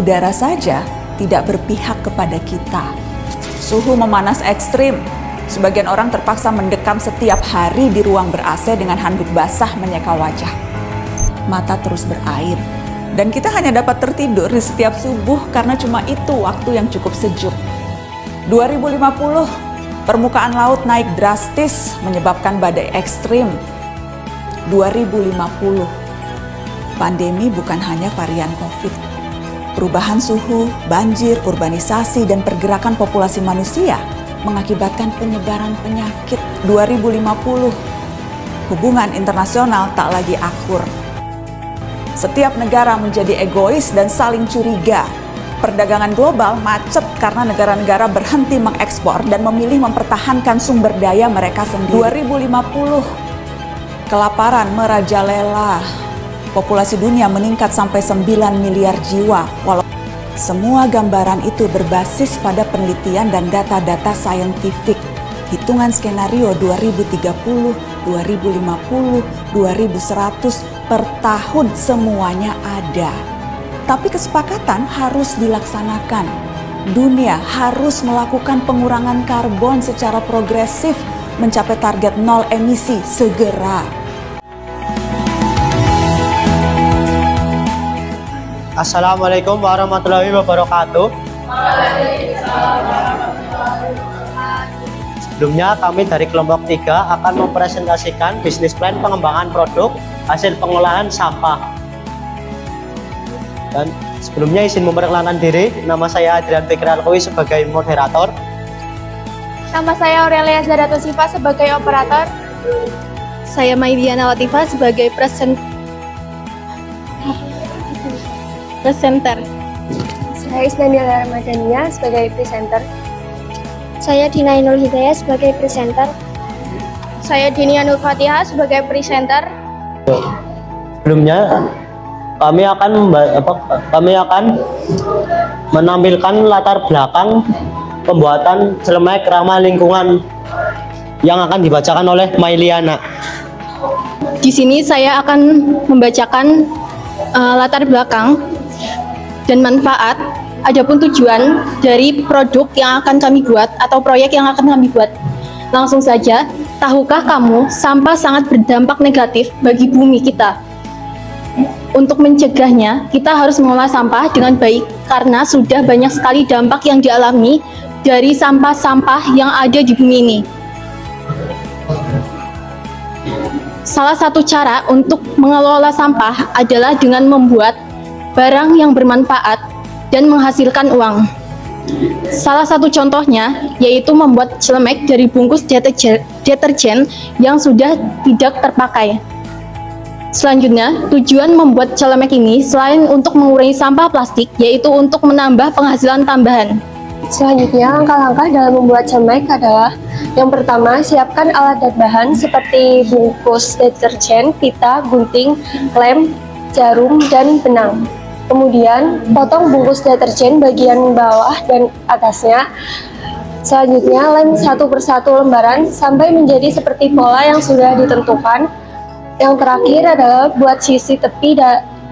Udara saja tidak berpihak kepada kita. Suhu memanas ekstrim. Sebagian orang terpaksa mendekam setiap hari di ruang ber-AC dengan handuk basah menyeka wajah. Mata terus berair. Dan kita hanya dapat tertidur di setiap subuh karena cuma itu waktu yang cukup sejuk. 2050, permukaan laut naik drastis menyebabkan badai ekstrim. 2050, pandemi bukan hanya varian COVID. Perubahan suhu, banjir, urbanisasi, dan pergerakan populasi manusia mengakibatkan penyebaran penyakit. 2050, hubungan internasional tak lagi akur. Setiap negara menjadi egois dan saling curiga. Perdagangan global macet karena negara-negara berhenti mengekspor dan memilih mempertahankan sumber daya mereka sendiri. 2050, kelaparan merajalela. Populasi dunia meningkat sampai 9 miliar jiwa. Walau semua gambaran itu berbasis pada penelitian dan data-data saintifik. Hitungan skenario 2030, 2050, 2100 per tahun semuanya ada. Tapi kesepakatan harus dilaksanakan. Dunia harus melakukan pengurangan karbon secara progresif mencapai target nol emisi segera. Assalamualaikum warahmatullahi wabarakatuh. Sebelumnya kami dari kelompok 3 akan mempresentasikan bisnis plan pengembangan produk hasil pengolahan sampah. Dan sebelumnya izin memperkenalkan diri, nama saya Adrian Fikri Alkowi sebagai moderator. Nama saya Aurelia Zarato Siva sebagai operator. Saya Maidiana Latifah sebagai presenter. Saya Isnandila Ramadhania sebagai presenter. Saya Dina Ainul Hidayah sebagai presenter. Saya Dinia Nur Fatihah sebagai presenter. Sebelumnya kami akan menampilkan latar belakang pembuatan celemek ramah lingkungan yang akan dibacakan oleh Mailiana. Di sini saya akan membacakan latar belakang dan manfaat, adapun tujuan dari produk yang akan kami buat atau proyek yang akan kami buat. Langsung saja, tahukah kamu sampah sangat berdampak negatif bagi bumi kita? Untuk mencegahnya, kita harus mengolah sampah dengan baik karena sudah banyak sekali dampak yang dialami dari sampah-sampah yang ada di bumi ini. Salah satu cara untuk mengelola sampah adalah dengan membuat barang yang bermanfaat dan menghasilkan uang. Salah satu contohnya yaitu membuat celemek dari bungkus deterjen yang sudah tidak terpakai. Selanjutnya, tujuan membuat celemek ini selain untuk mengurangi sampah plastik, yaitu untuk menambah penghasilan tambahan. Selanjutnya, langkah-langkah dalam membuat celemek adalah: yang pertama, siapkan alat dan bahan seperti bungkus deterjen, pita, gunting, lem, jarum, dan benang. Kemudian, potong bungkus deterjen bagian bawah dan atasnya. Selanjutnya, lem satu persatu lembaran sampai menjadi seperti pola yang sudah ditentukan. Yang terakhir adalah buat sisi tepi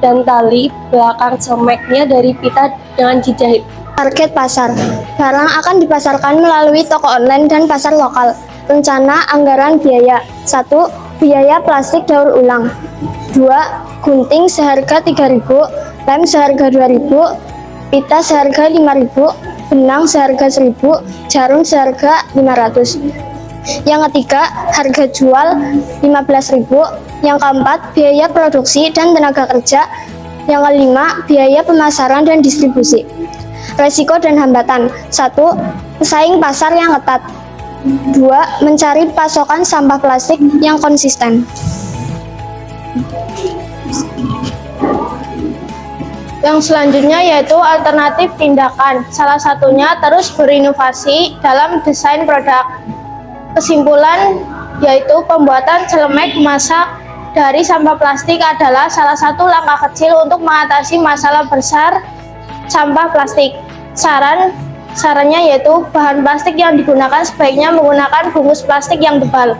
dan tali belakang cemeknya dari pita dengan dijahit. Target pasar. Barang akan dipasarkan melalui toko online dan pasar lokal. Rencana anggaran biaya. 1. Biaya plastik daur ulang. 2. Gunting seharga 3.000, lem seharga 2.000, pita seharga 5.000, benang seharga 1.000, jarum seharga 500. Yang ketiga, harga jual 15.000. Yang keempat, biaya produksi dan tenaga kerja. Yang kelima, biaya pemasaran dan distribusi. Resiko dan hambatan. 1. Pesaing pasar yang ketat. 2. Mencari pasokan sampah plastik yang konsisten. Yang selanjutnya yaitu alternatif tindakan. Salah satunya terus berinovasi dalam desain produk. Kesimpulan yaitu pembuatan celemek masak dari sampah plastik adalah salah satu langkah kecil untuk mengatasi masalah besar sampah plastik. Sarannya yaitu bahan plastik yang digunakan sebaiknya menggunakan bungkus plastik yang tebal.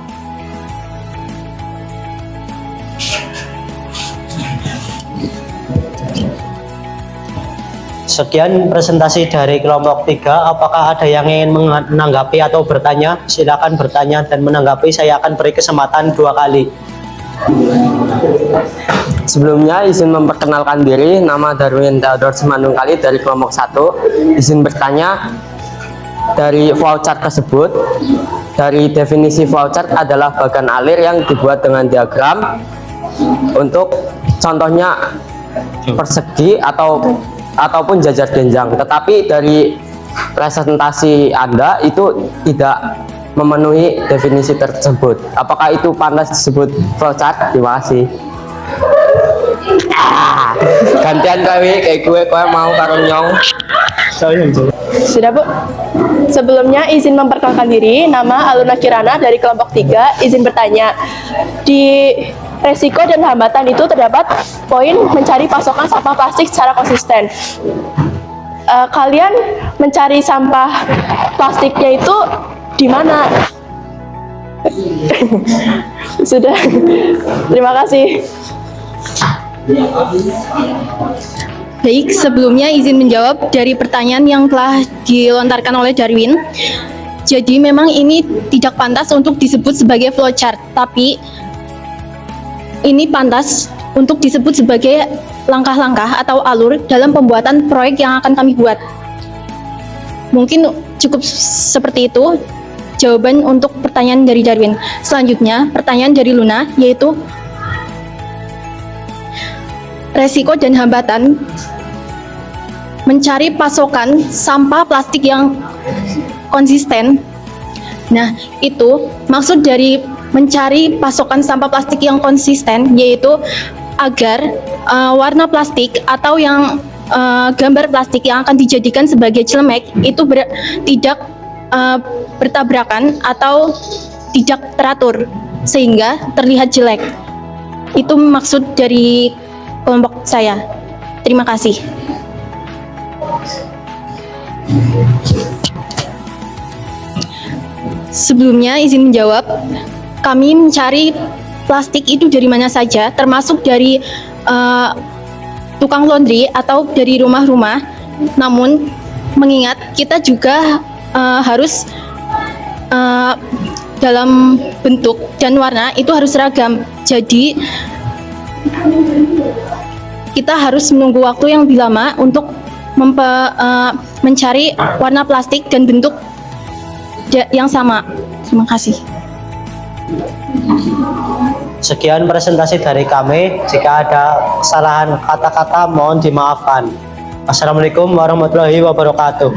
Sekian presentasi dari kelompok 3. Apakah ada yang ingin menanggapi atau bertanya? Silakan bertanya dan menanggapi. Saya akan beri kesempatan 2 kali. Sebelumnya izin memperkenalkan diri, nama Darwin Theodor Simanungkali dari kelompok 1. Izin bertanya, dari flowchart tersebut, dari definisi flowchart adalah bagan alir yang dibuat dengan diagram. Untuk contohnya persegi ataupun jajar genjang, tetapi dari presentasi Anda itu tidak memenuhi definisi tersebut. Apakah itu pantas disebut flowchart? Terima kasih. Gantian kayak gue mau karo nyong. Sudah, Bu. Sebelumnya izin memperkenalkan diri, nama Aluna Kirana dari kelompok 3. Izin bertanya, di resiko dan hambatan itu terdapat poin mencari pasokan sampah plastik secara konsisten. Kalian mencari sampah plastiknya itu di mana? Sudah, terima kasih. Baik, sebelumnya izin menjawab dari pertanyaan yang telah dilontarkan oleh Darwin. Jadi memang ini tidak pantas untuk disebut sebagai flowchart, tapi ini pantas untuk disebut sebagai langkah-langkah atau alur dalam pembuatan proyek yang akan kami buat. Mungkin cukup seperti itu jawaban untuk pertanyaan dari Darwin. Selanjutnya, pertanyaan dari Luna, yaitu resiko dan hambatan mencari pasokan sampah plastik yang konsisten. Nah, itu maksud dari mencari pasokan sampah plastik yang konsisten, yaitu agar warna plastik atau yang gambar plastik yang akan dijadikan sebagai celemek itu tidak bertabrakan atau tidak teratur sehingga terlihat jelek. Itu maksud dari kelompok saya. Terima kasih. Sebelumnya izin menjawab, kami mencari plastik itu dari mana saja, termasuk dari tukang laundry atau dari rumah-rumah. Namun mengingat kita juga harus dalam bentuk dan warna itu harus seragam. Jadi kita harus menunggu waktu yang lebih lama untuk mencari warna plastik dan bentuk yang sama. Terima kasih. Sekian presentasi dari kami. Jika ada kesalahan kata-kata mohon dimaafkan. Assalamualaikum warahmatullahi wabarakatuh.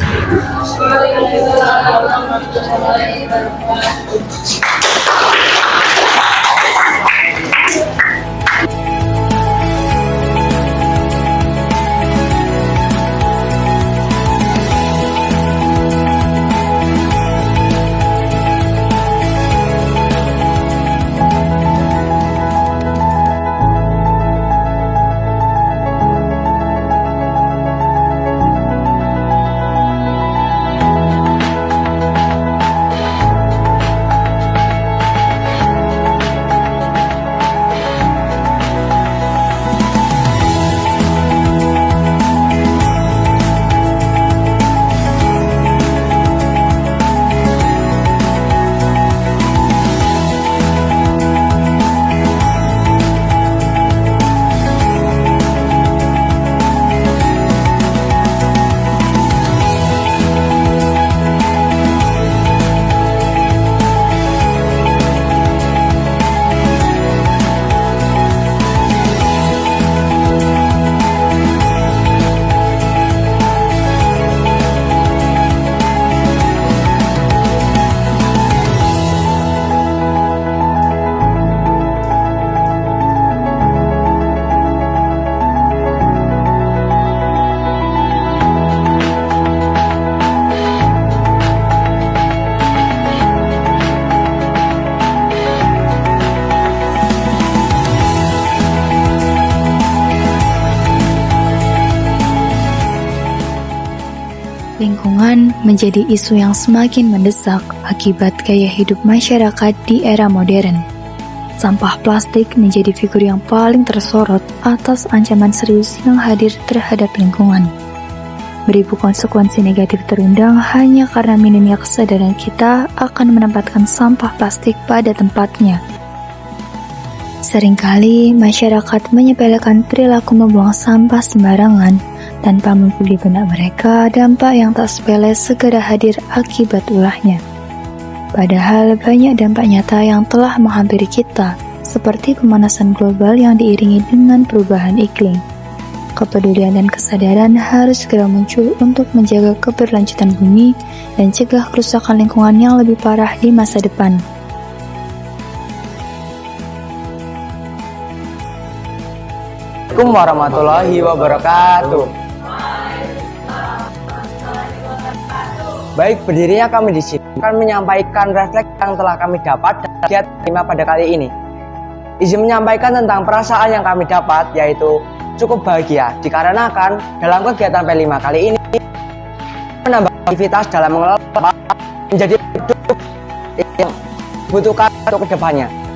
lingkungan menjadi isu yang semakin mendesak akibat gaya hidup masyarakat di era modern. Sampah plastik menjadi figur yang paling tersorot atas ancaman serius yang hadir terhadap lingkungan. Beribu konsekuensi negatif terundang hanya karena minimnya kesadaran kita akan menempatkan sampah plastik pada tempatnya. Seringkali masyarakat menyepelekan perilaku membuang sampah sembarangan tanpa memiliki di benak mereka dampak yang tak sepele segera hadir akibat ulahnya. Padahal banyak dampak nyata yang telah menghampiri kita, seperti pemanasan global yang diiringi dengan perubahan iklim. Kepedulian dan kesadaran harus segera muncul untuk menjaga keberlanjutan bumi dan cegah kerusakan lingkungan yang lebih parah di masa depan. Assalamualaikum warahmatullahi wabarakatuh. Baik, berdirinya kami di sini akan menyampaikan refleks yang telah kami dapat dan giat terima pada kali ini. Izin menyampaikan tentang perasaan yang kami dapat, yaitu cukup bahagia dikarenakan dalam kegiatan P5 kali ini menambah aktivitas dalam mengelola sampah menjadi hidup yang dibutuhkan untuk kedepannya.